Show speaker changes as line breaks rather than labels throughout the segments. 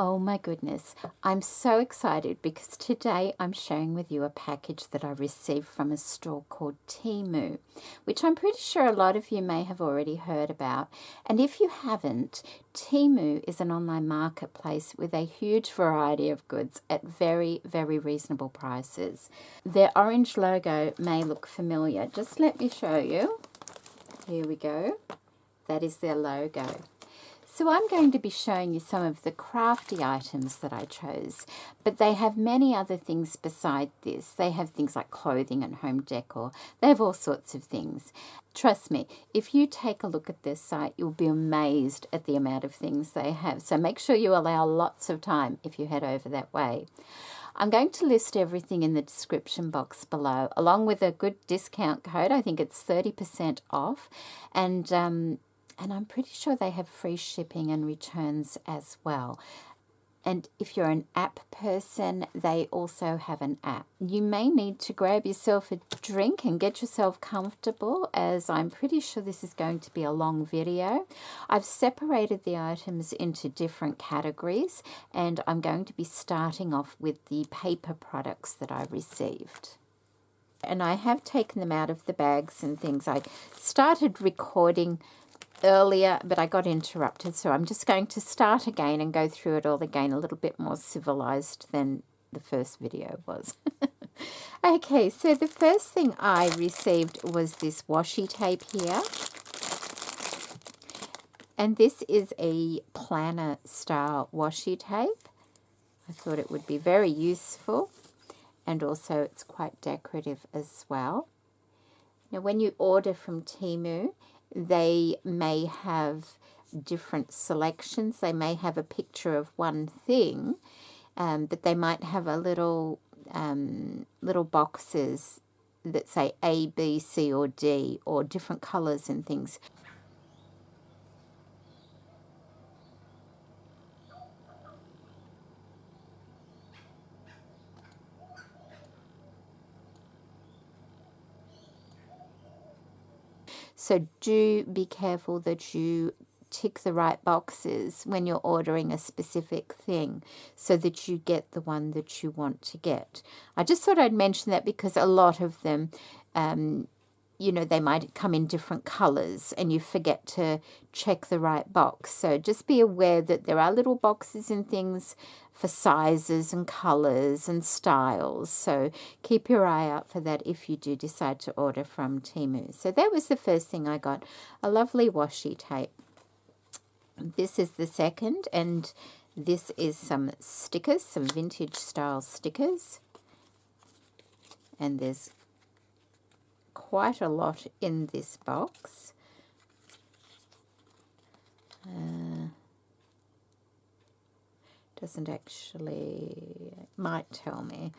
Oh my goodness, I'm so excited because today I'm sharing with you a package that I received from a store called Temu, which I'm pretty sure a lot of you may have already heard about. And if you haven't, Temu is an online marketplace with a huge variety of goods at very, very reasonable prices. Their orange logo may look familiar. Just let me show you. Here we go. That is their logo. So I'm going to be showing you some of the crafty items that I chose, but they have many other things beside this. They have things like clothing and home decor. They have all sorts of things. Trust me, if you take a look at their site, you'll be amazed at the amount of things they have. So make sure you allow lots of time if you head over that way. I'm going to list everything in the description box below, along with a good discount code. I think it's 30% off, and I'm pretty sure they have free shipping and returns as well. And if you're an app person, they also have an app. You may need to grab yourself a drink and get yourself comfortable, as I'm pretty sure this is going to be a long video. I've separated the items into different categories, and I'm going to be starting off with the paper products that I received. And I have taken them out of the bags and things. I started recording earlier, but I got interrupted, so I'm just going to start again and go through it all again, a little bit more civilized than the first video was. Okay, so the first thing I received was this washi tape here, and this is a planner style washi tape. I thought it would be very useful, and also it's quite decorative as well. Now when you order from Temu, they may have different selections. They may have a picture of one thing, but they might have a little boxes that say A, B, C, or D, or different colors and things. So do be careful that you tick the right boxes when you're ordering a specific thing so that you get the one that you want to get. I just thought I'd mention that because a lot of them, you know, they might come in different colors and you forget to check the right box. So just be aware that there are little boxes and things for sizes and colors and styles. So keep your eye out for that if you do decide to order from Temu. So that was the first thing I got, a lovely washi tape. This is the second, and this is some stickers, some vintage style stickers. And there's quite a lot in this box. Doesn't actually, might tell me.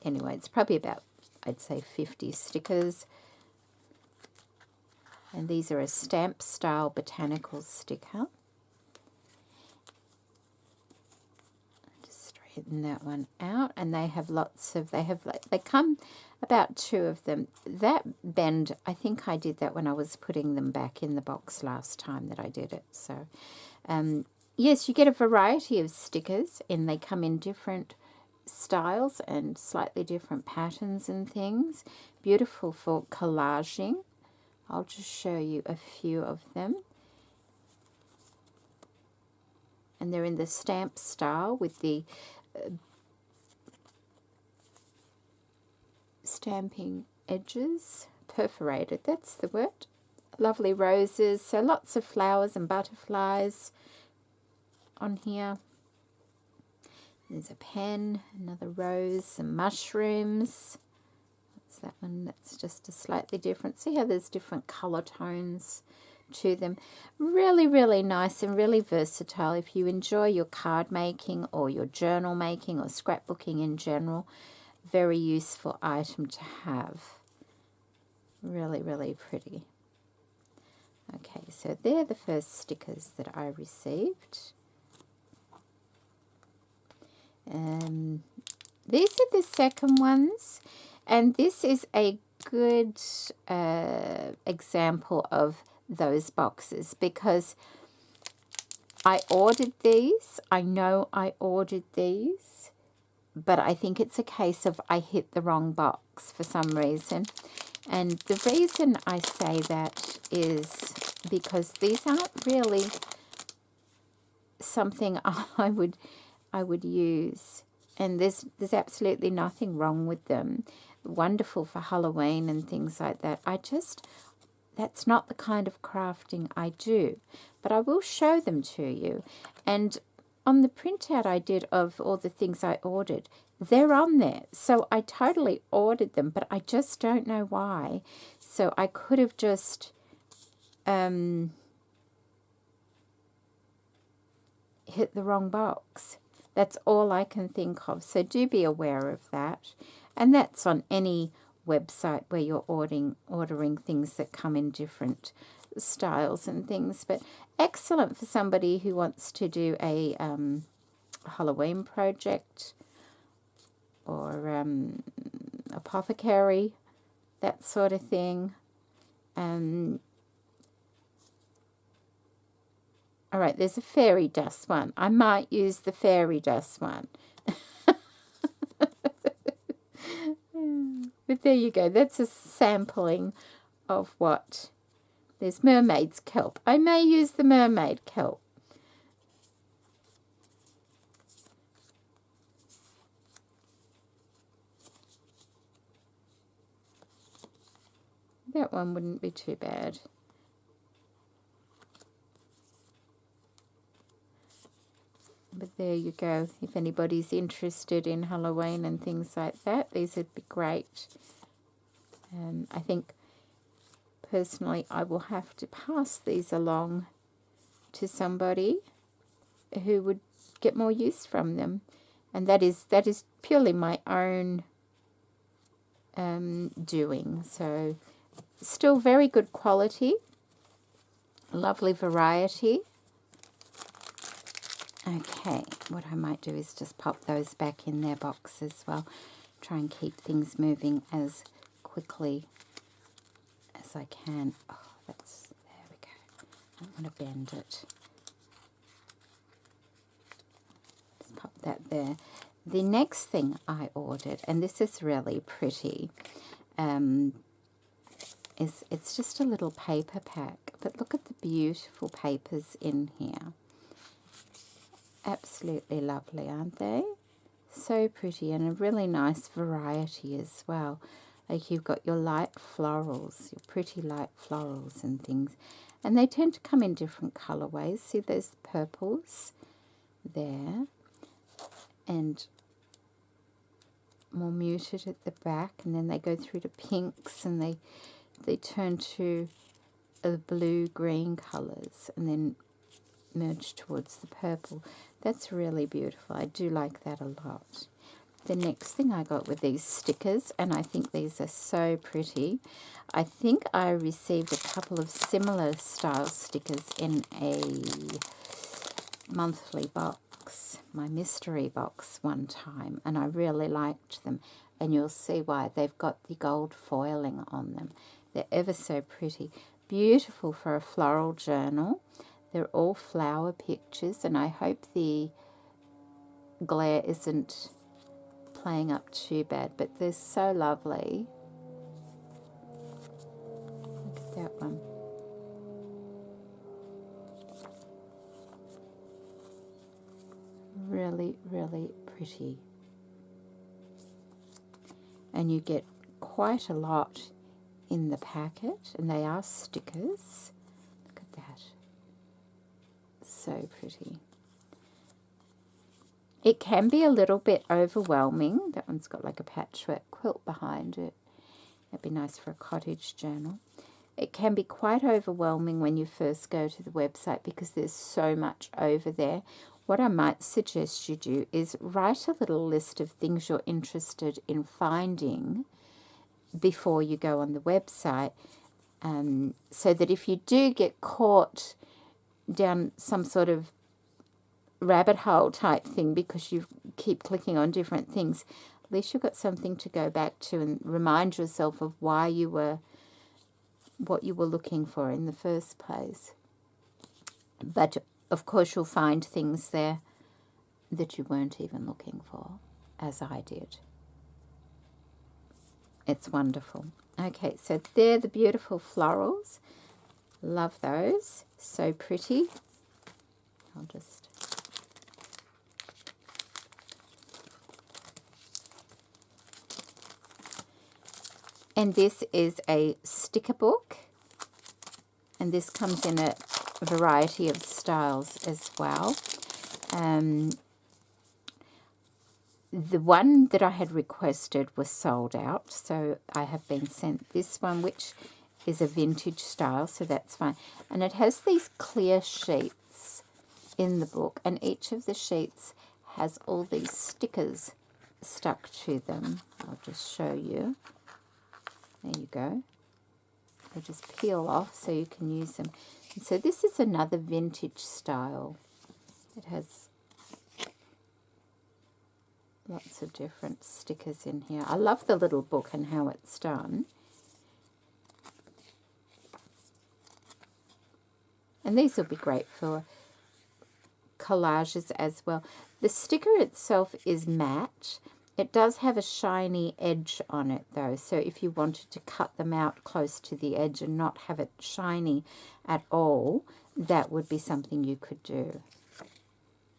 Anyway, it's probably about, I'd say, 50 stickers. And these are a stamp style botanical sticker. Just straighten that one out. And they have lots of, they come about 2 of them. That bend, I think I did that when I was putting them back in the box last time that I did it. So, yes, you get a variety of stickers, and they come in different styles and slightly different patterns and things. Beautiful for collaging. I'll just show you a few of them. And they're in the stamp style with the stamping edges, perforated, that's the word. Lovely roses, so lots of flowers and butterflies on here. There's a pen, another rose, some mushrooms. What's that one? That's just a slightly different. See how there's different color tones to them. Really, really nice and really versatile. If you enjoy your card making or your journal making or scrapbooking in general, very useful item to have. Really, really pretty. Okay, so they're the first stickers that I received. These are the second ones, and this is a good example of those boxes, because I ordered these. I know I ordered these, but I think it's a case of I hit the wrong box for some reason. And the reason I say that is because these aren't really something I would use. And there's absolutely nothing wrong with them. Wonderful for Halloween and things like that. That's not the kind of crafting I do. But I will show them to you. And on the printout I did of all the things I ordered, they're on there. So I totally ordered them, but I just don't know why. So I could have just hit the wrong box. That's all I can think of. So do be aware of that. And that's on any website where you're ordering things that come in different styles and things. But excellent for somebody who wants to do a Halloween project or apothecary, that sort of thing. All right, there's a fairy dust one. I might use the fairy dust one. But there you go. That's a sampling of what. There's mermaid's kelp. I may use the mermaid kelp. That one wouldn't be too bad. But there you go. If anybody's interested in Halloween and things like that, these would be great. I think, personally, I will have to pass these along to somebody who would get more use from them. And that is purely my own doing. So, still very good quality. Lovely variety. Okay, what I might do is just pop those back in their box as well. Try and keep things moving as quickly as I can. Oh, there we go. I don't want to bend it. Just pop that there. The next thing I ordered, and this is really pretty, it's just a little paper pack. But look at the beautiful papers in here. Absolutely lovely, aren't they? So pretty, and a really nice variety as well. Like you've got your light florals, your pretty light florals and things. And they tend to come in different colorways. See those purples there. And more muted at the back. And then they go through to pinks and they turn to blue-green colors. And then merge towards the purple. That's really beautiful. I do like that a lot. The next thing I got were these stickers, and I think these are so pretty. I think I received a couple of similar style stickers in a monthly box, my mystery box one time, and I really liked them. And you'll see why. They've got the gold foiling on them. They're ever so pretty. Beautiful for a floral journal. They're all flower pictures, and I hope the glare isn't playing up too bad, but they're so lovely. Look at that one. Really, really pretty. And you get quite a lot in the packet, and they are stickers. Look at that. So pretty. It can be a little bit overwhelming. That one's got like a patchwork quilt behind it. That'd be nice for a cottage journal. It can be quite overwhelming when you first go to the website because there's so much over there. What I might suggest you do is write a little list of things you're interested in finding before you go on the website, so that if you do get caught down some sort of rabbit hole type thing because you keep clicking on different things, at least you've got something to go back to and remind yourself of what you were looking for in the first place. But of course you'll find things there that you weren't even looking for, as I did. It's wonderful. Okay, so they're the beautiful florals. Love those. So pretty. I'll just... And this is a sticker book. And this comes in a variety of styles as well. The one that I had requested was sold out, so I have been sent this one, which is a vintage style, so that's fine. And it has these clear sheets in the book, and each of the sheets has all these stickers stuck to them. I'll just show you. There you go. They just peel off so you can use them. And so this is another vintage style. It has lots of different stickers in here. I love the little book and how it's done. And these will be great for collages as well. The sticker itself is matte. It does have a shiny edge on it though, so if you wanted to cut them out close to the edge and not have it shiny at all, that would be something you could do.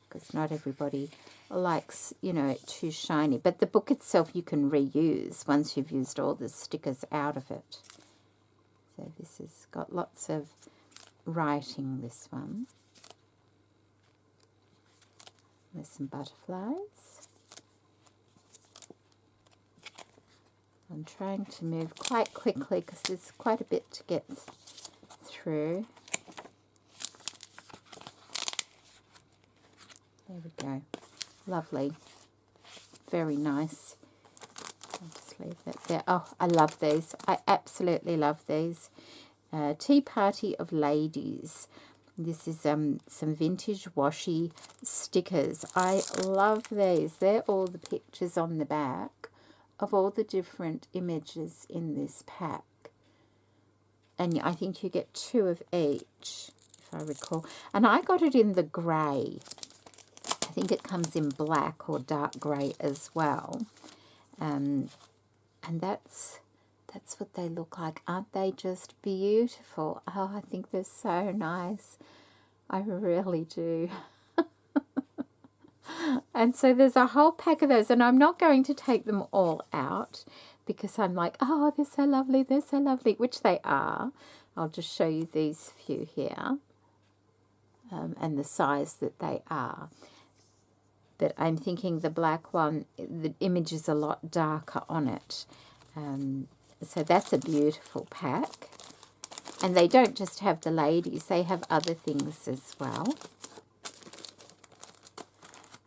Because not everybody likes, you know, it too shiny. But the book itself you can reuse once you've used all the stickers out of it. So this has got lots of writing, this one. There's some butterflies. I'm trying to move quite quickly because there's quite a bit to get through. There we go. Lovely. Very nice. I'll just leave that there. Oh, I love these. I absolutely love these. Tea Party of Ladies. This is some vintage washi stickers. I love these. They're all the pictures on the back of all the different images in this pack. And I think you get 2 of each, if I recall. And I got it in the grey. I think it comes in black or dark grey as well. And that's what they look like. Aren't they just beautiful? Oh, I think they're so nice. I really do. And so there's a whole pack of those, and I'm not going to take them all out because I'm like, oh, they're so lovely, which they are. I'll just show you these few here and the size that they are. But I'm thinking the black one, the image is a lot darker on it. So that's a beautiful pack. And they don't just have the ladies, they have other things as well.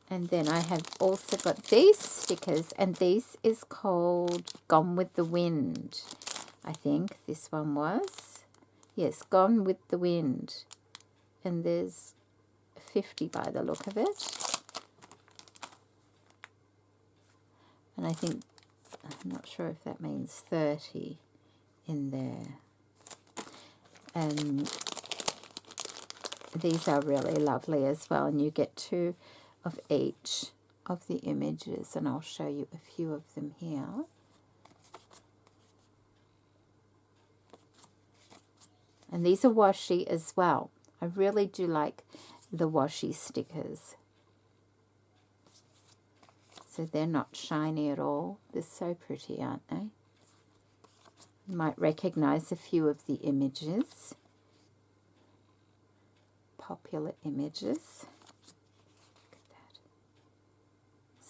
And then I have also got these stickers, and this is called Gone with the Wind. I think this one was. Yes, Gone with the Wind. And there's 50 by the look of it. And I think, I'm not sure if that means 30 in there. And these are really lovely as well, and you get 2 of each of the images, and I'll show you a few of them here. And these are washi as well. I really do like the washi stickers. So they're not shiny at all. They're so pretty, aren't they? You might recognize a few of the images. Popular images.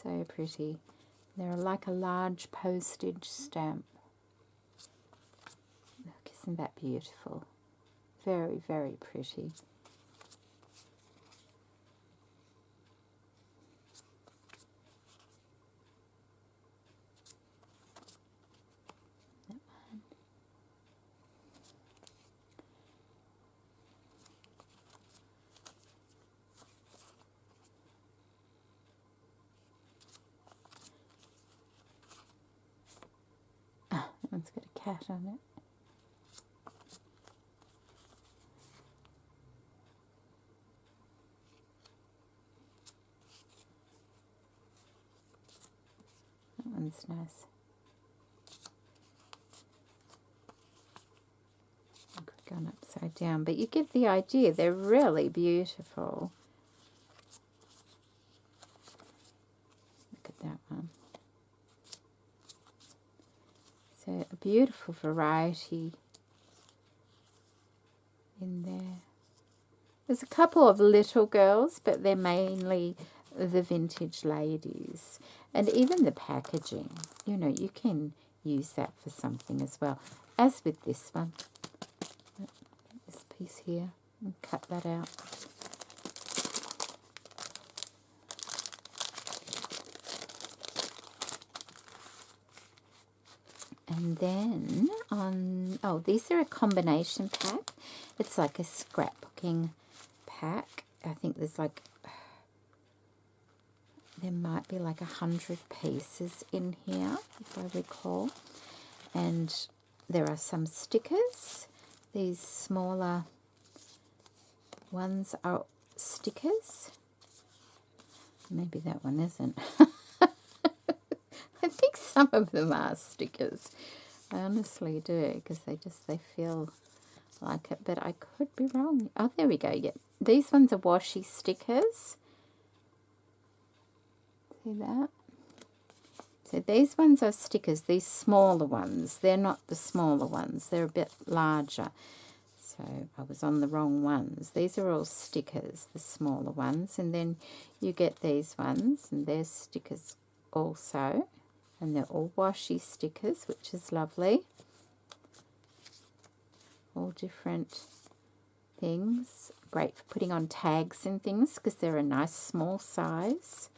So pretty. They're like a large postage stamp. Look, isn't that beautiful? Very, very pretty. That one. That one's got a cat on it. one's nice. I could have gone upside down, but you get the idea. They're really beautiful. Look at that one. So a beautiful variety in there. There's a couple of little girls, but they're mainly the vintage ladies. And even the packaging, you know, you can use that for something as well. As with this one. This piece here. And cut that out. And then on, oh, these are a combination pack. It's like a scrapbooking pack. I think there's like, there might be like 100 pieces in here, if I recall. And there are some stickers. These smaller ones are stickers. Maybe that one isn't. I think some of them are stickers. I honestly do, because they feel like it, but I could be wrong. Oh, there we go. Yeah, these ones are washi stickers. See that? So these ones are stickers. These smaller ones, they're not the smaller ones. They're a bit larger. So I was on the wrong ones. These are all stickers, the smaller ones, and then you get these ones, and they're stickers also. And they're all washi stickers, which is lovely. All different things. Great for putting on tags and things, because they're a nice small size.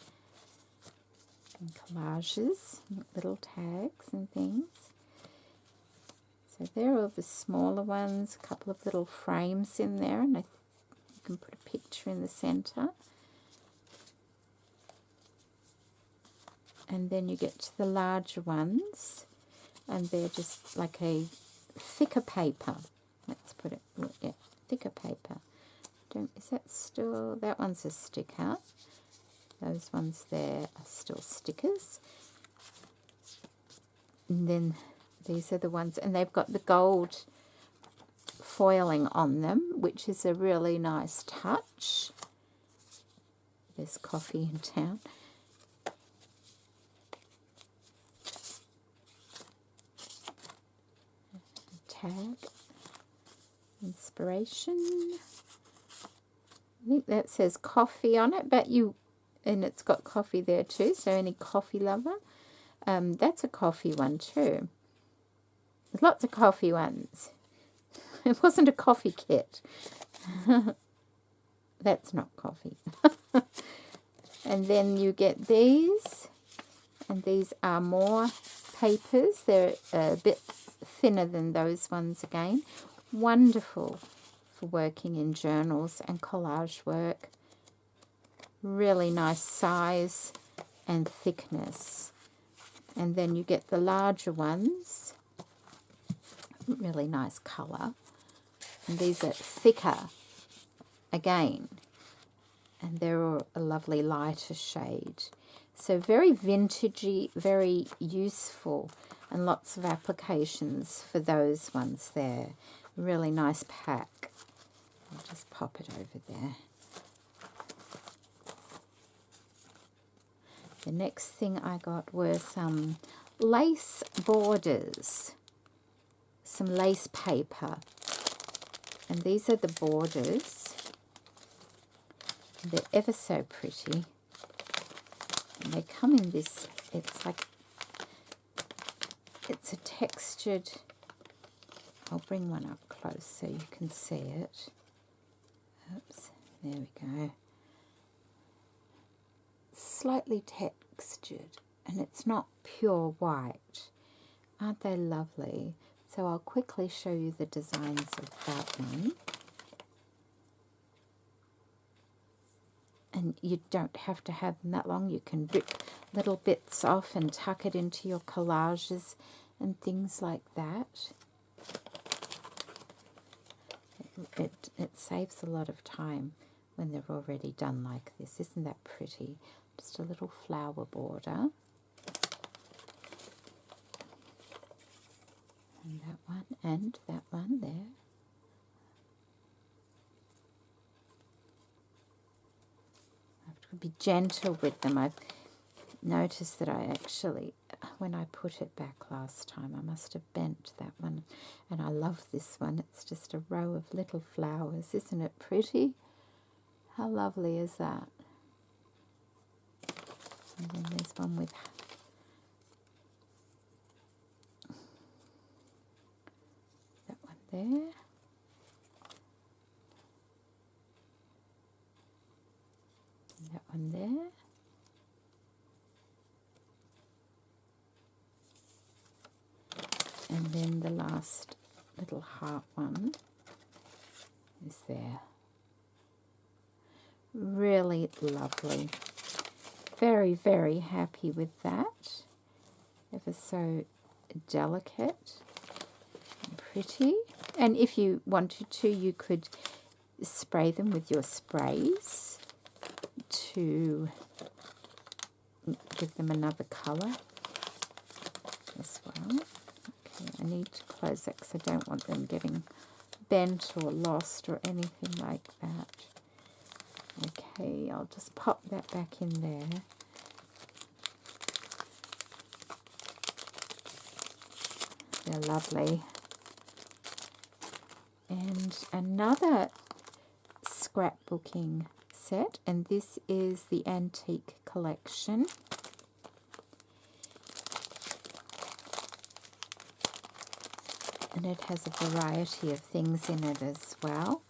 And collages, little tags and things. So they're all the smaller ones. A couple of little frames in there, and you can put a picture in the centre. And then you get to the larger ones, and they're just like a thicker paper. Let's put it, yeah, thicker paper. Is that still, that one's a sticker. Those ones there are still stickers. And then these are the ones, and they've got the gold foiling on them, which is a really nice touch. There's coffee in town. Tag, inspiration. I think that says coffee on it, but and it's got coffee there too, so any coffee lover. That's a coffee one too. There's lots of coffee ones. It wasn't a coffee kit. That's not coffee. And then you get these, and these are more papers. They're a bit thinner than those ones again. Wonderful for working in journals and collage work. Really nice size and thickness. And then you get the larger ones. Really nice colour. And these are thicker again. And they're all a lovely lighter shade. So very vintagey, very useful, and lots of applications for those ones there. Really nice pack. I'll just pop it over there. The next thing I got were some lace borders, some lace paper. And these are the borders. They're ever so pretty. And they come in this, it's like, it's a textured, I'll bring one up close so you can see it. Oops, there we go. Slightly textured, and it's not pure white. Aren't they lovely? So I'll quickly show you the designs of that one. And you don't have to have them that long. You can rip little bits off and tuck it into your collages and things like that. It saves a lot of time when they're already done like this. Isn't that pretty? Just a little flower border. And that one and that one there. I have to be gentle with them. I've noticed that I actually, when I put it back last time, I must have bent that one. And I love this one. It's just a row of little flowers. Isn't it pretty? How lovely is that? And then there's one with that one there. And that one there. And then the last little heart one is there. Really lovely. Very, very happy with that. Ever so delicate and pretty. And if you wanted to, you could spray them with your sprays to give them another colour as well. Okay, I need to close that because I don't want them getting bent or lost or anything like that. Okay, I'll just pop that back in there. They're lovely. And another scrapbooking set, and this is the Antique Collection. And it has a variety of things in it as well.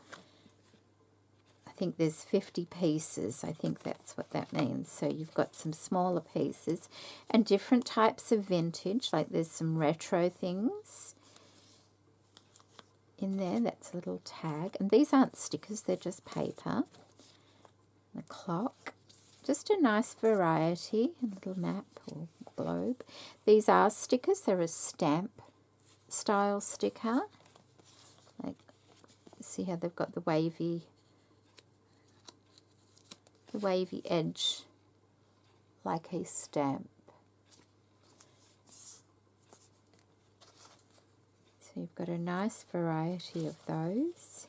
I think there's 50 pieces. I think that's what that means. So you've got some smaller pieces and different types of vintage. Like there's some retro things in there. That's a little tag. And these aren't stickers. They're just paper. The clock. Just a nice variety. A little map or globe. These are stickers. They're a stamp style sticker. Like, see how they've got the wavy edge like a stamp. So you've got a nice variety of those.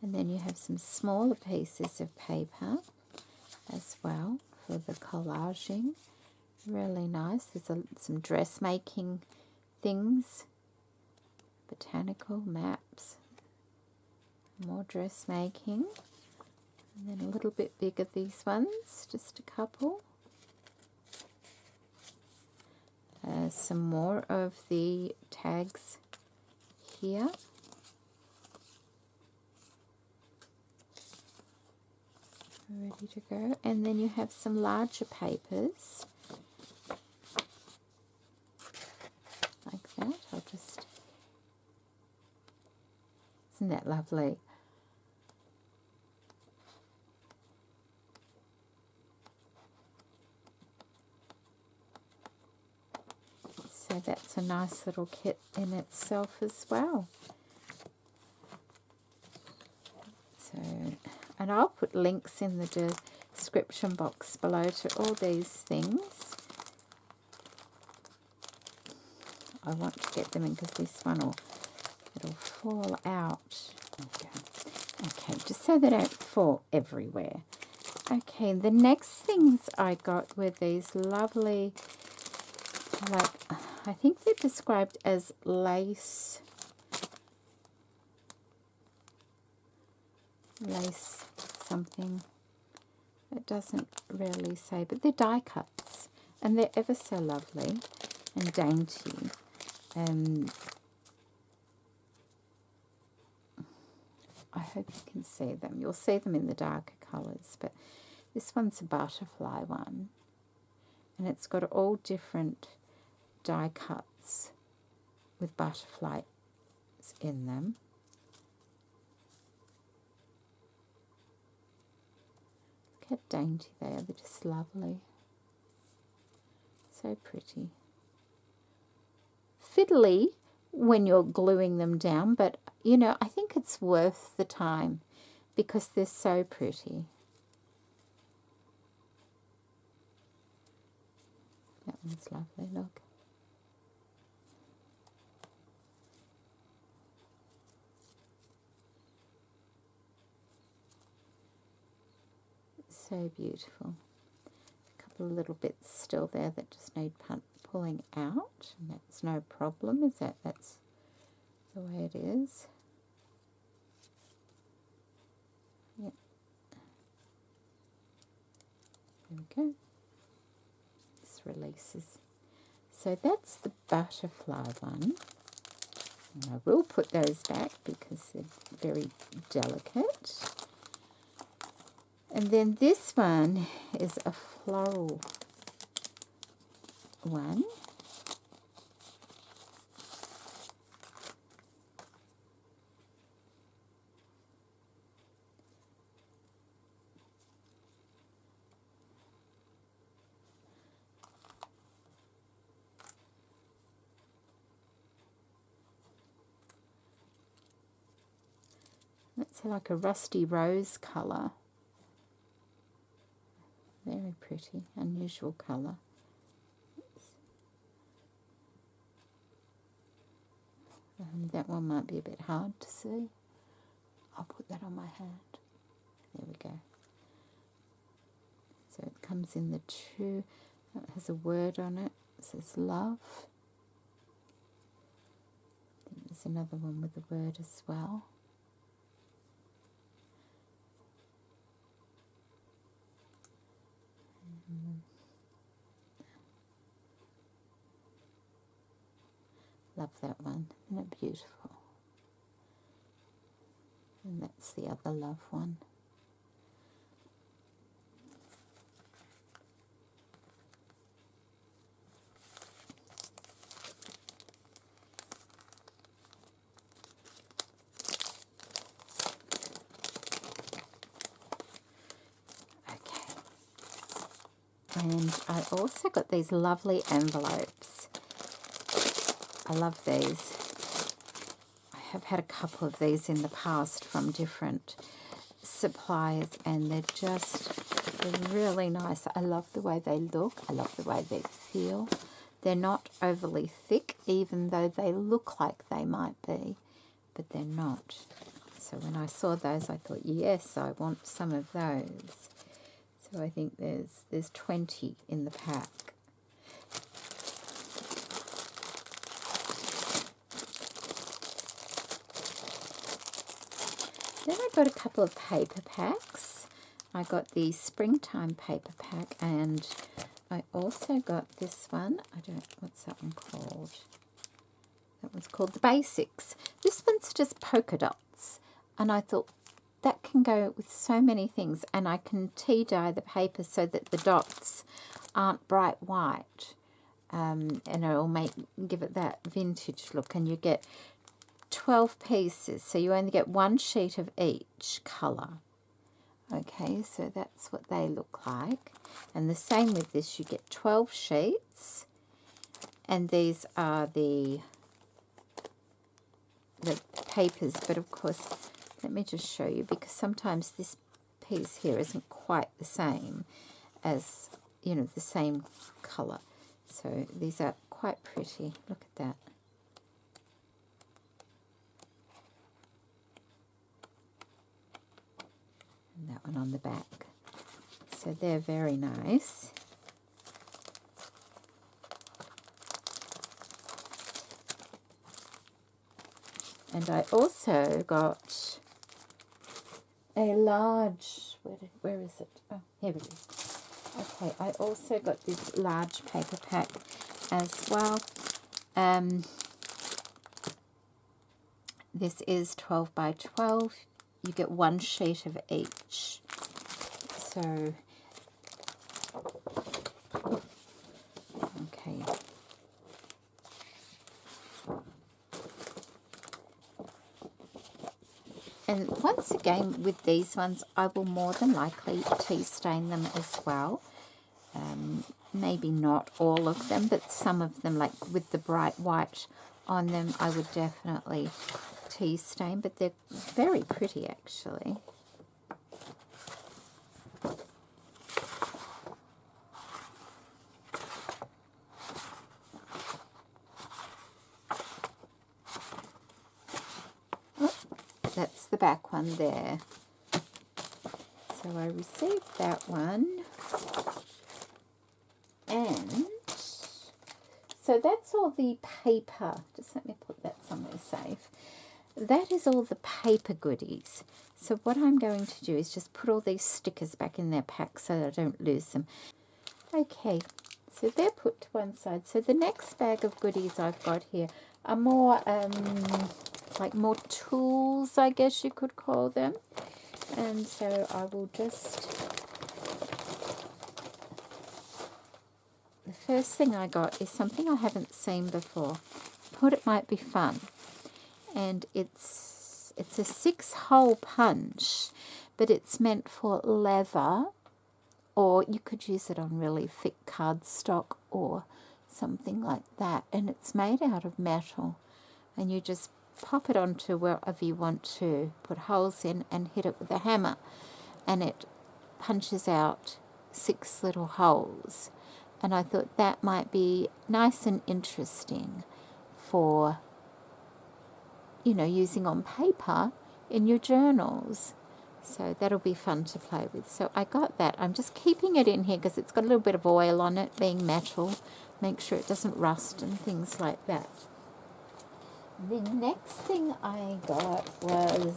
And then you have some smaller pieces of paper as well for the collaging. Really nice. There's some dressmaking things. Botanical maps, more dressmaking, and then a little bit bigger these ones, just a couple. Some more of the tags here. Ready to go. And then you have some larger papers like that. I'll just... Isn't that lovely? So that's a nice little kit in itself as well. So, and I'll put links in the description box below to all these things. I want to get them in because this one it'll fall out. Okay, just so they don't fall everywhere. Okay, the next things I got were these lovely, like, I think they're described as lace something. It doesn't really say, but they're die cuts and they're ever so lovely and dainty. I hope you can see them. You'll see them in the darker colours, but this one's a butterfly one, and it's got all different die cuts with butterflies in them. Look how dainty they are. They're just lovely. So pretty. Fiddly when you're gluing them down, but you know, I think it's worth the time because they're so pretty. It's lovely, look. So beautiful. A couple of little bits still there that just need pulling out, and that's no problem, is that? That's the way it is. Yep. There we go. This releases. So that's the butterfly one. And I will put those back because they're very delicate. And then this one is a floral one. That's like a rusty rose colour. Very pretty, unusual colour. That one might be a bit hard to see. I'll put that on my hand. There we go. So it comes in the two. It has a word on it. It says love. I think there's another one with a word as well. Love that one. Isn't it beautiful? And that's the other love one. And I also got these lovely envelopes. I love these. I have had a couple of these in the past from different suppliers, and they're really nice. I love the way they look. I love the way they feel. They're not overly thick, even though they look like they might be, but they're not. So when I saw those, I thought, yes, I want some of those. So I think there's 20 in the pack. Then I got a couple of paper packs. I got the springtime paper pack, and I also got this one. What's that one called? That one's called the Basics. This one's just polka dots, and I thought, that can go with so many things, and I can tea dye the paper so that the dots aren't bright white, and it'll give it that vintage look. And you get 12 pieces, so you only get one sheet of each colour. Okay, so that's what they look like. And the same with this, you get 12 sheets, and these are the papers, but of course, let me just show you, because sometimes this piece here isn't quite the same as, the same colour. So these are quite pretty. Look at that. And that one on the back. So they're very nice. And I also got a large, where is it? Oh, here it is. Okay, I also got this large paper pack as well. This is 12 by 12. You get one sheet of each. So, okay. And once again, with these ones, I will more than likely tea stain them as well. Maybe not all of them, but some of them, like with the bright white on them, I would definitely tea stain. But they're very pretty, actually. that's the back one there. So I received that one. And so that's all the paper. Just let me put that somewhere safe. That is all the paper goodies. So what I'm going to do is just put all these stickers back in their pack so that I don't lose them. Okay, so they're put to one side. So the next bag of goodies I've got here are more like more tools, I guess you could call them. And so I will just... The first thing I got is something I haven't seen before. I thought it might be fun. And it's a 6-hole punch, but it's meant for leather, or you could use it on really thick cardstock or something like that. And it's made out of metal, and you just pop it onto wherever you want to, put holes in and hit it with a hammer, and it punches out 6 little holes. And I thought that might be nice and interesting for, you know, using on paper in your journals. So that'll be fun to play with. So I got that. I'm just keeping it in here because it's got a little bit of oil on it, being metal. Make sure it doesn't rust and things like that. The next thing I got was,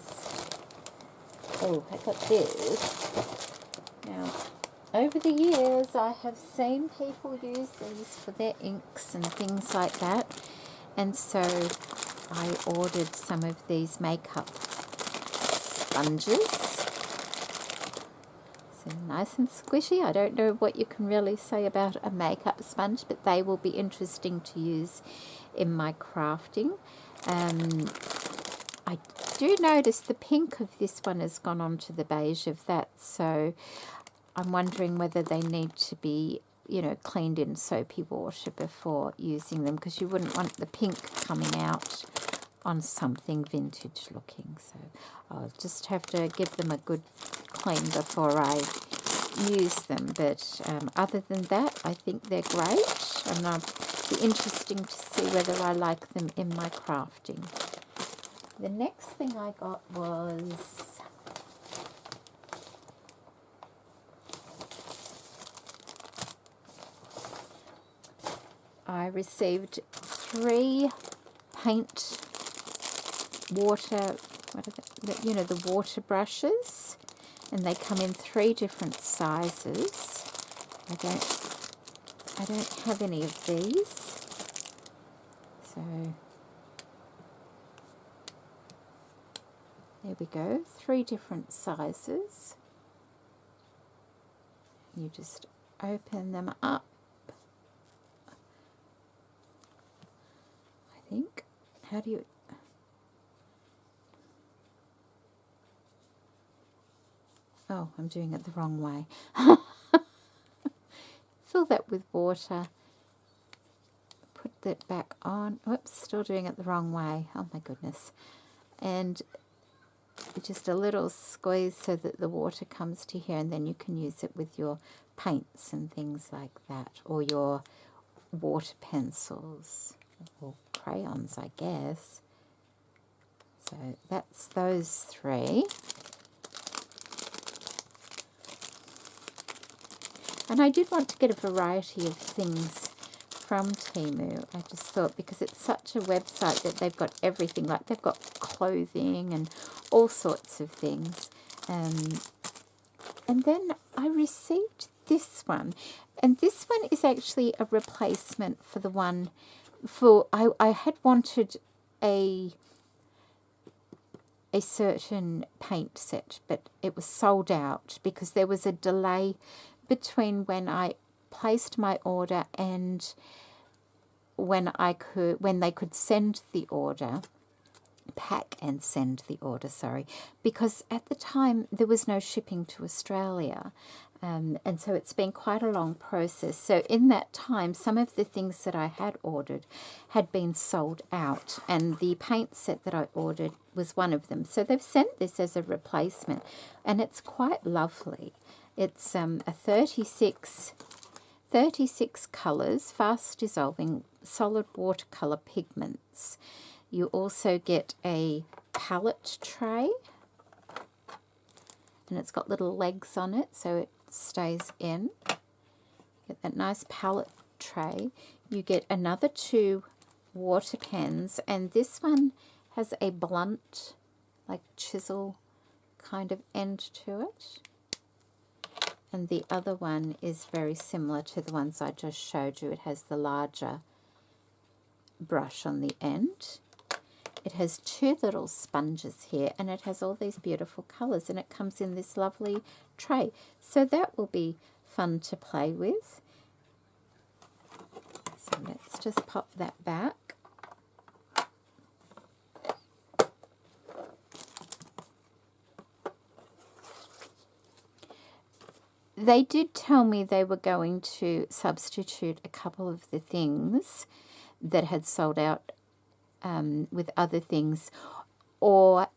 I got this. Now, over the years, I have seen people use these for their inks and things like that. And so I ordered some of these makeup sponges. So nice and squishy. I don't know what you can really say about a makeup sponge, but they will be interesting to use in my crafting. I do notice the pink of this one has gone on to the beige of that, so I'm wondering whether they need to be, you know, cleaned in soapy water before using them, because you wouldn't want the pink coming out on something vintage looking. So I'll just have to give them a good clean before I use them. But other than that, I think they're great, and it'll be interesting to see whether I like them in my crafting. The next thing I got was... I received 3 paint water, you know, the water brushes, and they come in 3 different sizes. I don't have any of these, so there we go, 3 different sizes. You just open them up. I think. How do you... Oh, I'm doing it the wrong way. Fill that with water. Put that back on. Oops, still doing it the wrong way. Oh my goodness. And just a little squeeze so that the water comes to here, and then you can use it with your paints and things like that, or your water pencils or crayons, I guess. So that's those 3. And I did want to get a variety of things from Temu. I just thought, because it's such a website that they've got everything, like they've got clothing and all sorts of things. And then I received this one, and this one is actually a replacement for the one for... I had wanted a certain paint set, but it was sold out because there was a delay between when I placed my order and when they could send the order, pack and send the order, sorry, because at the time there was no shipping to Australia. And so it's been quite a long process. So in that time, some of the things that I had ordered had been sold out, and the paint set that I ordered was one of them. So they've sent this as a replacement, and it's quite lovely. It's a 36 colours, fast dissolving, solid watercolour pigments. You also get a palette tray, and it's got little legs on it so it stays in. Get that nice palette tray. You get another 2 water pens, and this one has a blunt, like chisel kind of end to it. And the other one is very similar to the ones I just showed you. It has the larger brush on the end. It has 2 little sponges here, and it has all these beautiful colours, and it comes in this lovely tray. So that will be fun to play with. So let's just pop that back. They did tell me they were going to substitute a couple of the things that had sold out with other things, or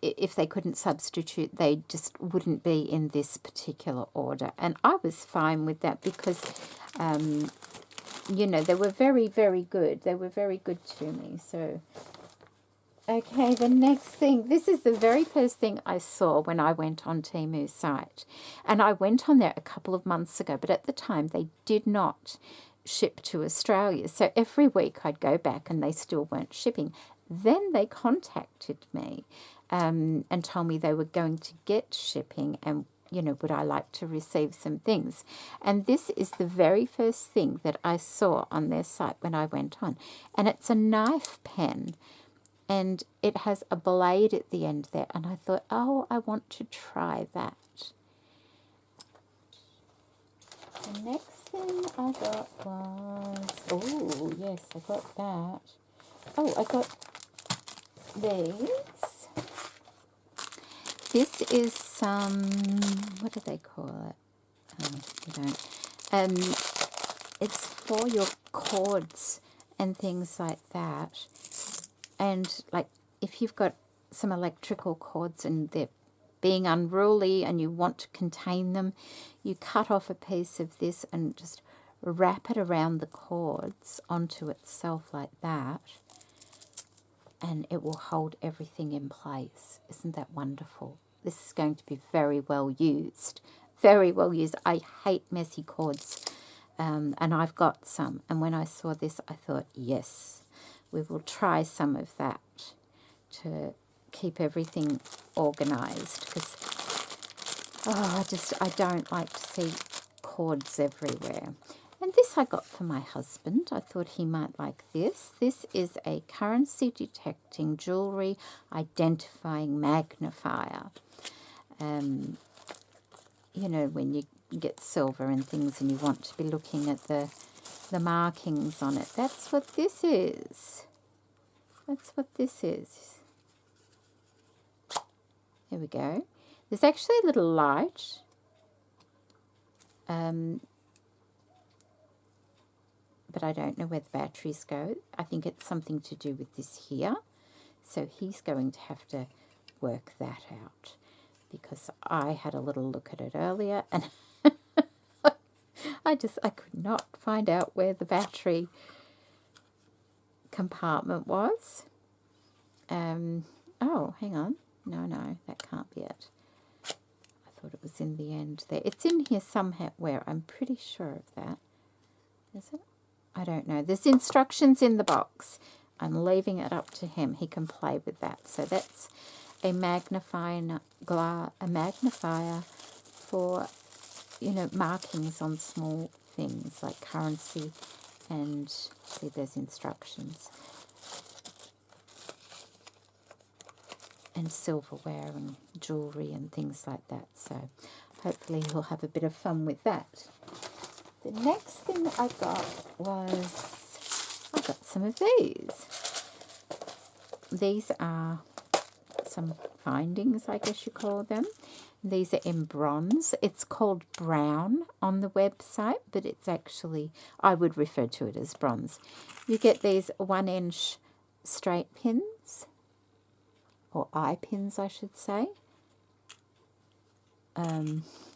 if they couldn't substitute, they just wouldn't be in this particular order. And I was fine with that because, you know, they were very, very good. They were very good to me. So, okay, the next thing, this is the very first thing I saw when I went on Temu's site. And I went on there a couple of months ago, but at the time they did not ship to Australia. So every week I'd go back and they still weren't shipping. Then they contacted me and told me they were going to get shipping, and, you know, would I like to receive some things. And this is the very first thing that I saw on their site when I went on. And it's a knife pen, and it has a blade at the end there. And I thought, oh, I want to try that. The next thing I got was, oh, yes, I got that. Oh, I got these. This is some, what do they call it? Oh, I don't. It's for your cords and things like that. And like if you've got some electrical cords and they're being unruly and you want to contain them, you cut off a piece of this and just wrap it around the cords onto itself like that, and it will hold everything in place. Isn't that wonderful? This is going to be very well used. Very well used. I hate messy cords, and I've got some. And when I saw this, I thought, yes, we will try some of that to keep everything organised, because I don't like to see cords everywhere. And this I got for my husband. I thought he might like this. This is a currency detecting jewellery identifying magnifier. You know, when you get silver and things and you want to be looking at the markings on it. That's what this is. That's what this is. There we go. There's actually a little light. But I don't know where the batteries go. I think it's something to do with this here. So he's going to have to work that out, because I had a little look at it earlier and I could not find out where the battery compartment was. Oh, hang on. No, that can't be it. I thought it was in the end there. It's in here somewhere. I'm pretty sure of that. Is it? I don't know. There's instructions in the box. I'm leaving it up to him. He can play with that. So that's a magnifier for, you know, markings on small things like currency, and see, there's instructions, and silverware and jewellery and things like that. So hopefully he'll have a bit of fun with that. The next thing I got was, I got some of these. These are some findings, I guess you call them. These are in bronze. It's called brown on the website, but it's actually, I would refer to it as bronze. You get these 1-inch straight pins, or eye pins, I should say.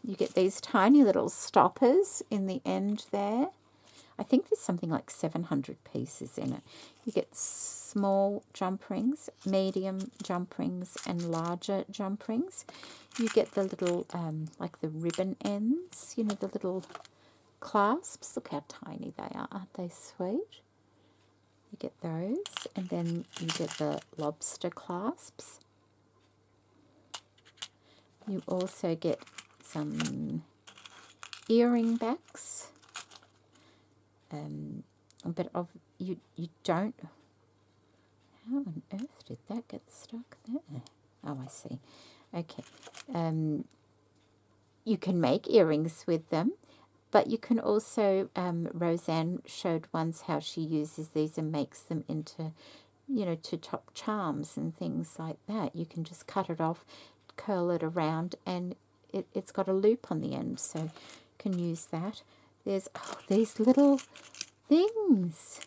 You get these tiny little stoppers in the end there. I think there's something like 700 pieces in it. You get small jump rings, medium jump rings, and larger jump rings. You get the little, like the ribbon ends, you know, the little clasps. Look how tiny they are. Aren't they sweet? You get those, and then you get the lobster clasps. You also get some earring backs, but you don't. How on earth did that get stuck there? Oh, I see. Okay, you can make earrings with them, but you can also. Roseanne showed once how she uses these and makes them into, you know, to top charms and things like that. You can just cut it off, curl it around, and it's got a loop on the end, so you can use that. There's these little things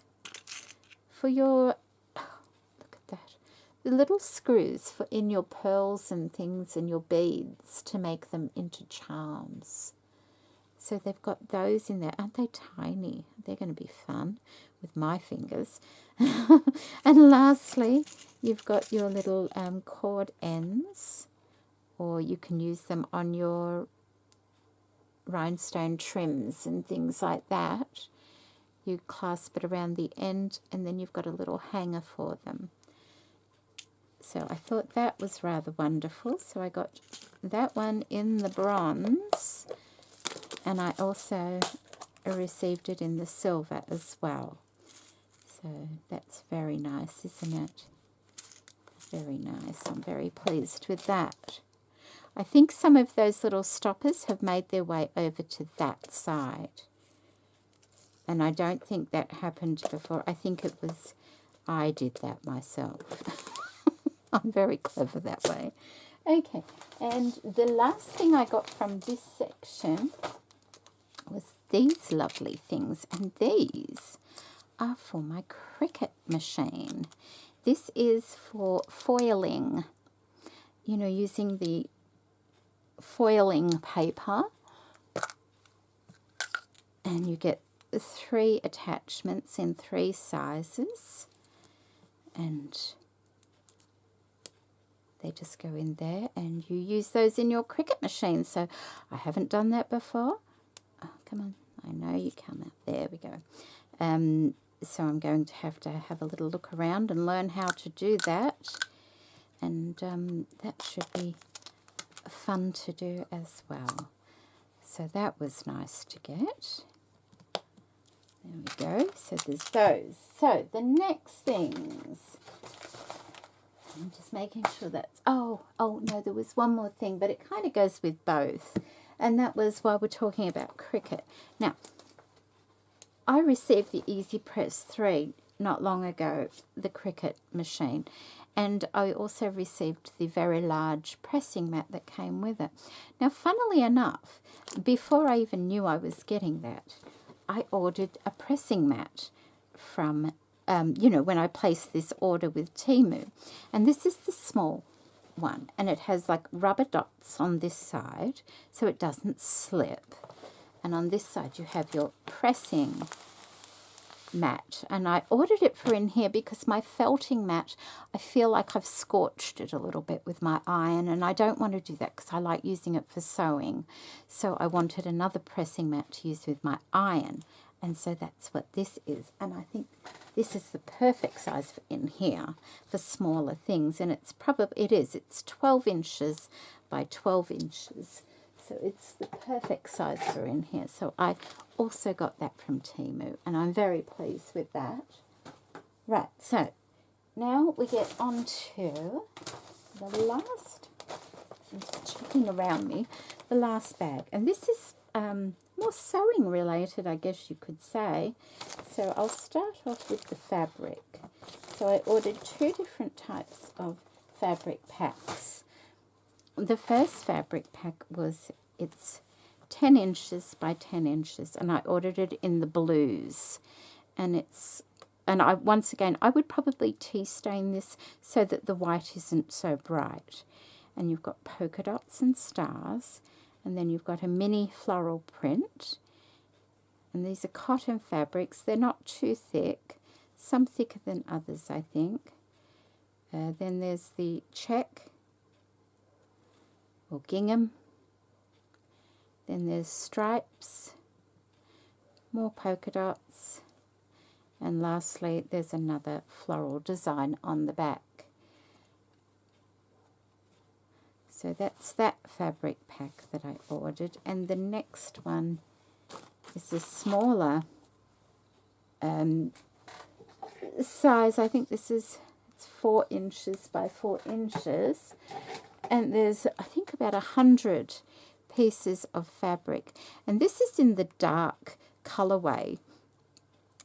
for your, look at that, the little screws for in your pearls and things and your beads to make them into charms. So they've got those in there. Aren't they tiny? They're going to be fun with my fingers. And lastly, you've got your little cord ends, or you can use them on your rhinestone trims and things like that. You clasp it around the end, and then you've got a little hanger for them. So I thought that was rather wonderful. So I got that one in the bronze, and I also received it in the silver as well. So that's very nice, isn't it? Very nice. I'm very pleased with that. I think some of those little stoppers have made their way over to that side. And I don't think that happened before. I think it was, I did that myself. I'm very clever that way. Okay, and the last thing I got from this section was these lovely things. And these are for my Cricut machine. This is for foiling, you know, using the foiling paper, and you get 3 attachments in 3 sizes, and they just go in there, and you use those in your Cricut machine. So I haven't done that before. Oh, come on, I know you come out. There we go. So I'm going to have a little look around and learn how to do that, and that should be fun to do as well. So that was nice to get. There we go. So there's those. So the next things, I'm just making sure that's, oh no, there was one more thing, but it kind of goes with both, and that was while we're talking about Cricut. Now, I received the Easy Press 3 not long ago, the Cricut machine, and I also received the very large pressing mat that came with it. Now, funnily enough, before I even knew I was getting that, I ordered a pressing mat from, you know, when I placed this order with Temu. And this is the small one, and it has like rubber dots on this side so it doesn't slip. And on this side you have your pressing mat, and I ordered it for in here because my felting mat, I feel like I've scorched it a little bit with my iron, and I don't want to do that because I like using it for sewing. So I wanted another pressing mat to use with my iron, and so that's what this is. And I think this is the perfect size for in here for smaller things, and it's 12 inches by 12 inches. So it's the perfect size for in here. So I also got that from Temu, and I'm very pleased with that. Right, so now we get on to the last, I'm just checking around me, the last bag. And this is more sewing related, I guess you could say. So I'll start off with the fabric. So I ordered 2 different types of fabric packs. The first fabric pack was, it's 10 inches by 10 inches, and I ordered it in the blues. And once again, I would probably tea stain this so that the white isn't so bright. And you've got polka dots and stars, and then you've got a mini floral print, And these are cotton fabrics. They're not too thick. Some thicker than others, I think. Then there's the check or gingham. Then there's stripes, more polka dots, and lastly there's another floral design on the back. So that's that fabric pack that I ordered, and the next one is a smaller size. I think this is, it's 4 inches by 4 inches, and there's I think about 100 pieces of fabric, and this is in the dark colorway.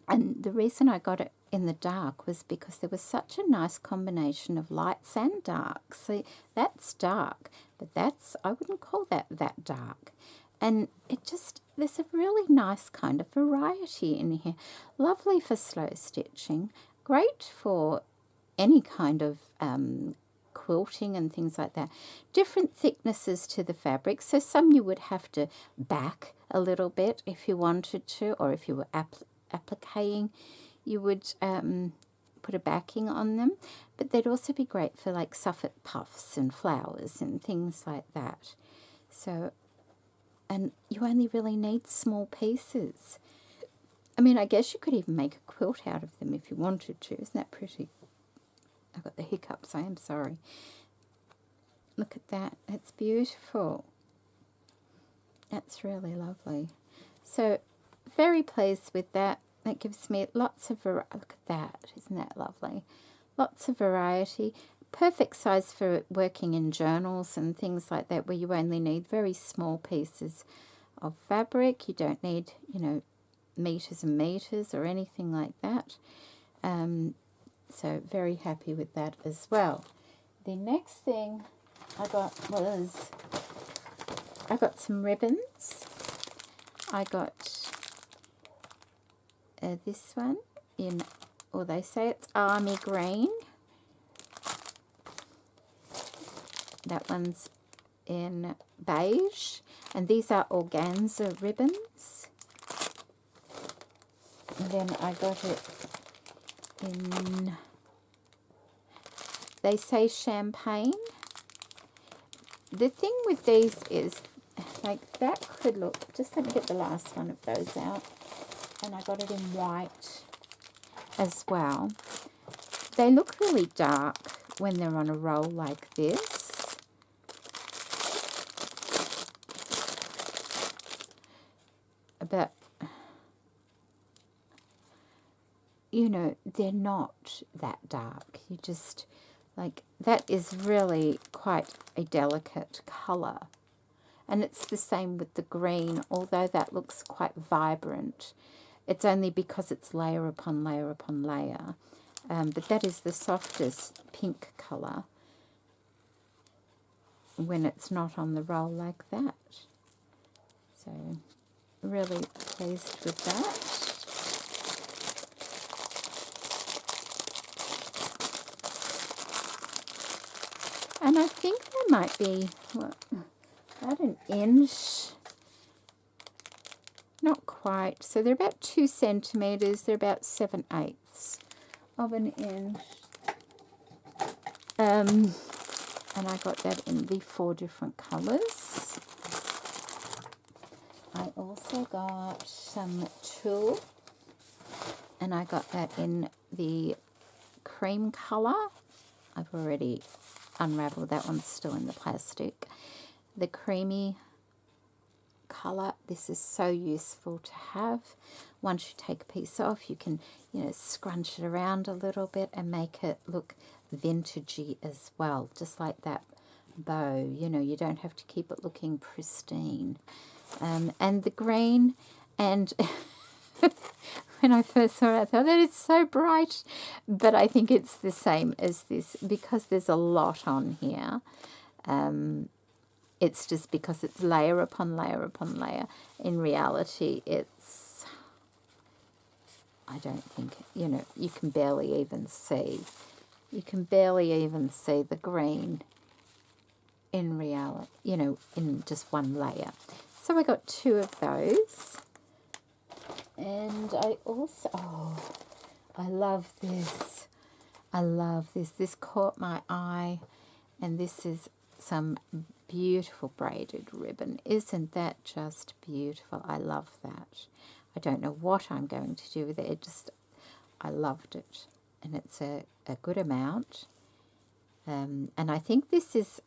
And the reason I got it in the dark was because there was such a nice combination of lights and dark. See, that's dark, but that's, I wouldn't call that dark. And it just, there's a really nice kind of variety in here. Lovely for slow stitching, great for any kind of quilting and things like that. Different thicknesses to the fabric, so some you would have to back a little bit if you wanted to, or if you were appliquing, you would put a backing on them. But they'd also be great for like Suffolk puffs and flowers and things like that. So, and you only really need small pieces. I mean, I guess you could even make a quilt out of them if you wanted to. Isn't that pretty? I've got the hiccups, I am sorry. Look at that, it's beautiful. That's really lovely. So, very pleased with that. That gives me lots of variety. Look at that, isn't that lovely? Lots of variety. Perfect size for working in journals and things like that, where you only need very small pieces of fabric. You don't need, you know, meters and meters or anything like that. So very happy with that as well. The next thing I got was, I got some ribbons. I got this one in, or they say it's army green. That one's in beige, and these are organza ribbons. And then I got it in, they say champagne. The thing with these is, like, that could look, just let me get the last one of those out, and I got it in white as well. They look really dark when they're on a roll like this. But you know, they're not that dark. You just, like, that is really quite a delicate colour. And it's the same with the green, although that looks quite vibrant. It's only because it's layer upon layer upon layer. But that is the softest pink colour when it's not on the roll like that. So, really pleased with that. And I think there might be, what, about an inch, not quite, so they're about 2 centimetres, they're about 7/8 of an inch. And I got that in the 4 different colours. I also got some tulle, and I got that in the cream colour. I've already unraveled that, one's still in the plastic. The creamy colour, this is so useful to have. Once you take a piece off, you can, you know, scrunch it around a little bit and make it look vintagey as well, just like that bow. You know, you don't have to keep it looking pristine. And the green, and when I first saw it, I thought that is so bright, but I think it's the same as this because there's a lot on here. It's just because it's layer upon layer upon layer. In reality, it's, I don't think, you know, you can barely even see. You can barely even see the green in reality, you know, in just one layer. So I got 2 of those. And I also, I love this. I love this. This caught my eye, and this is some beautiful braided ribbon. Isn't that just beautiful? I love that. I don't know what I'm going to do with it. I loved it. And it's a good amount. And I think it's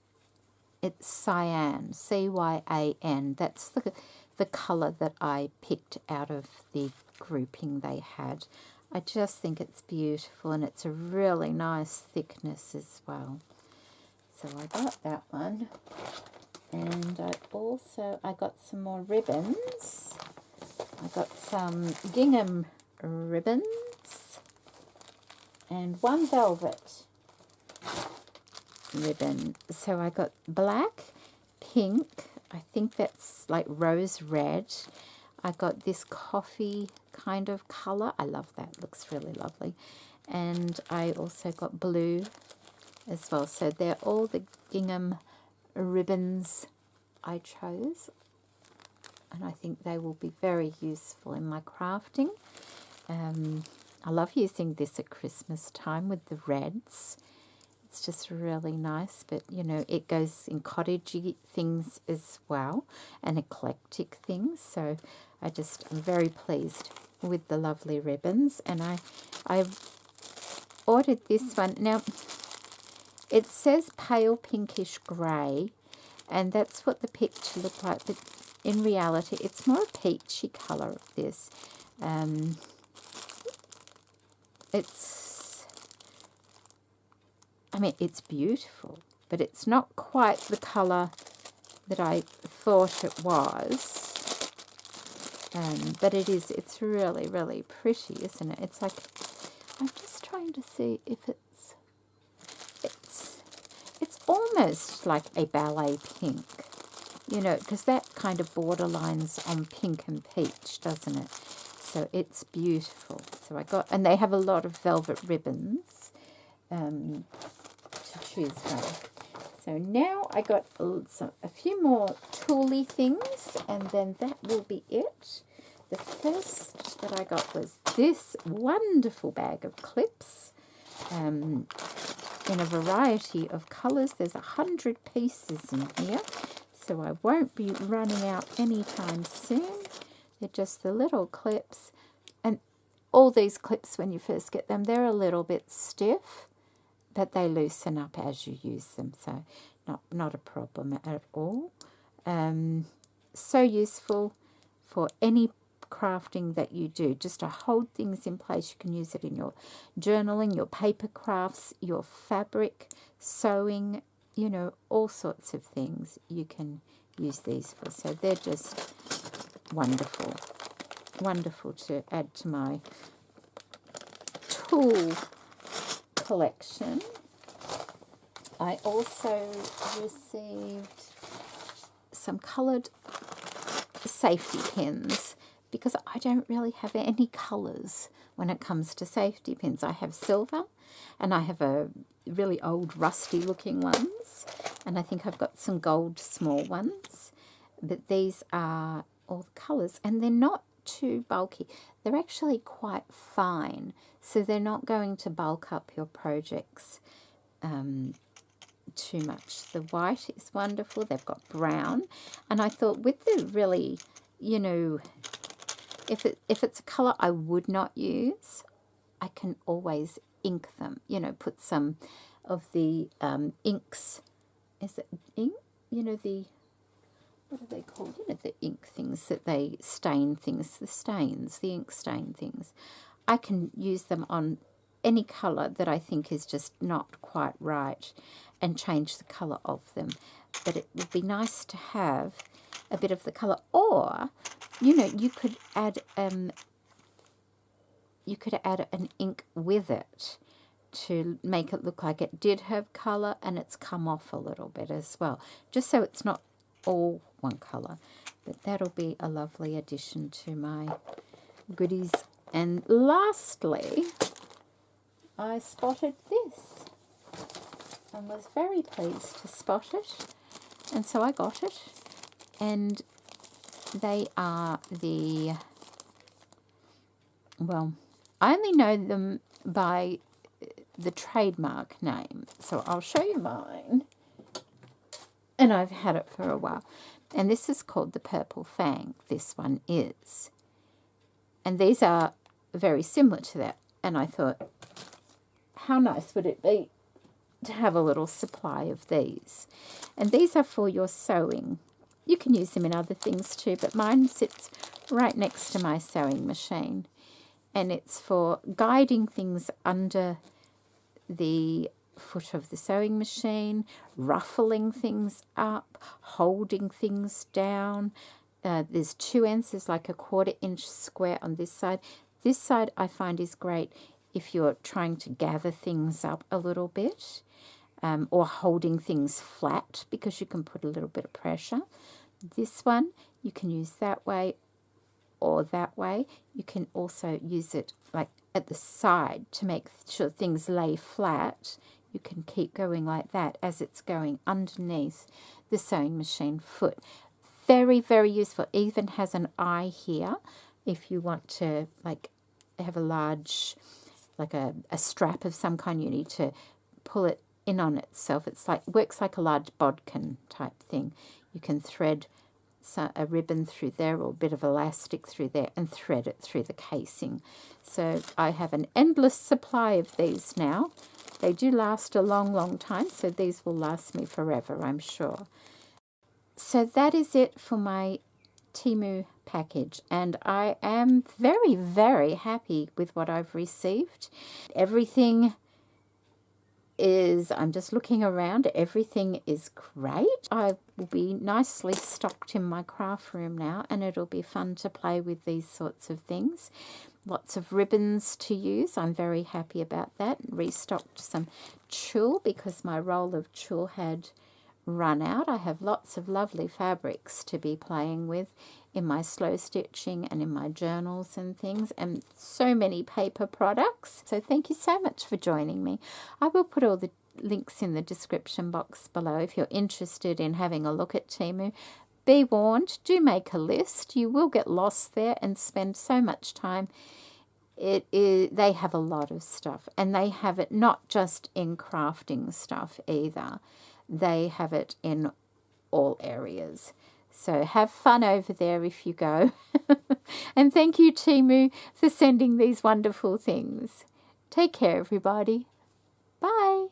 cyan, C-Y-A-N. That's the colour that I picked out of the grouping they had. I just think it's beautiful, and it's a really nice thickness as well. So I got that one. And I got some more ribbons. I got some gingham ribbons and one velvet ribbon. So I got black, pink, I think that's like rose red. I got this coffee kind of colour. I love that, looks really lovely. And I also got blue as well. So they're all the gingham ribbons I chose, and I think they will be very useful in my crafting. I love using this at Christmas time with the reds. It's just really nice, but you know, it goes in cottagey things as well and eclectic things. So I'm very pleased with the lovely ribbons. And I ordered this one. Now it says pale pinkish grey, and that's what the picture looked like, but in reality it's more a peachy colour of this. It's beautiful, but it's not quite the colour that I thought it was. But it's really, really pretty, isn't it? It's like, I'm just trying to see if it's almost like a ballet pink, you know, because that kind of borderlines on pink and peach, doesn't it? So it's beautiful. So and they have a lot of velvet ribbons to choose from. So now I got a few more tooly things, and then that will be it. The first that I got was this wonderful bag of clips in a variety of colours. There's 100 pieces in here, so I won't be running out anytime soon. They're just the little clips, and all these clips, when you first get them, they're a little bit stiff, but they loosen up as you use them, so not a problem at all. So useful for any crafting that you do, just to hold things in place. You can use it in your journaling, your paper crafts, your fabric, sewing, you know, all sorts of things you can use these for. So they're just wonderful, wonderful to add to my tool collection. I also received some coloured safety pins, because I don't really have any colours when it comes to safety pins. I have silver, and I have a really old rusty looking ones, and I think I've got some gold small ones, but these are all the colours, and they're not too bulky. They're actually quite fine, so they're not going to bulk up your projects too much. The white is wonderful. They've got brown, and I thought with the really, you know, if it's a colour I would not use, I can always ink them, you know, put some of the inks, is it ink? You know, what are they called? You know, the ink things that they stain things, the ink stain things. I can use them on any colour that I think is just not quite right and change the colour of them. But it would be nice to have a bit of the colour, or, you know, you could add an ink with it to make it look like it did have colour, and it's come off a little bit as well, just so it's not all one colour. But that'll be a lovely addition to my goodies. And lastly, I spotted this and was very pleased to spot it, and so I got it. And they are the well, I only know them by the trademark name. So I'll show you mine. And I've had it for a while. And this is called the Purple Thang. This one is. And these are very similar to that. And I thought, how nice would it be to have a little supply of these? And these are for your sewing. You can use them in other things too, but mine sits right next to my sewing machine. And it's for guiding things under the foot of the sewing machine, ruffling things up, holding things down. There's two ends. There's like a 1/4 inch square on this side. This side I find is great if you're trying to gather things up a little bit, or holding things flat, because you can put a little bit of pressure. This one you can use that way or that way. You can also use it like at the side to make sure things lay flat. You can keep going like that as it's going underneath the sewing machine foot. Very, very useful. Even has an eye here if you want to like have a large, like a strap of some kind. You need to pull it in on itself. It's like, works like a large bodkin type thing. You can thread a ribbon through there or a bit of elastic through there and thread it through the casing. So I have an endless supply of these now. They do last a long, long time, so these will last me forever, I'm sure. So that is it for my Temu package, and I am very, very happy with what I've received. Everything is, I'm just looking around, everything is great. I will be nicely stocked in my craft room now, and it'll be fun to play with these sorts of things. Lots of ribbons to use. I'm very happy about that. Restocked some tulle because my roll of tulle had run out. I have lots of lovely fabrics to be playing with in my slow stitching and in my journals and things, and so many paper products. So thank you so much for joining me. I will put all the links in the description box below if you're interested in having a look at Temu. Be warned, do make a list. You will get lost there and spend so much time. They have a lot of stuff, and they have it not just in crafting stuff either. They have it in all areas. So have fun over there if you go. And thank you, Temu, for sending these wonderful things. Take care, everybody. Bye.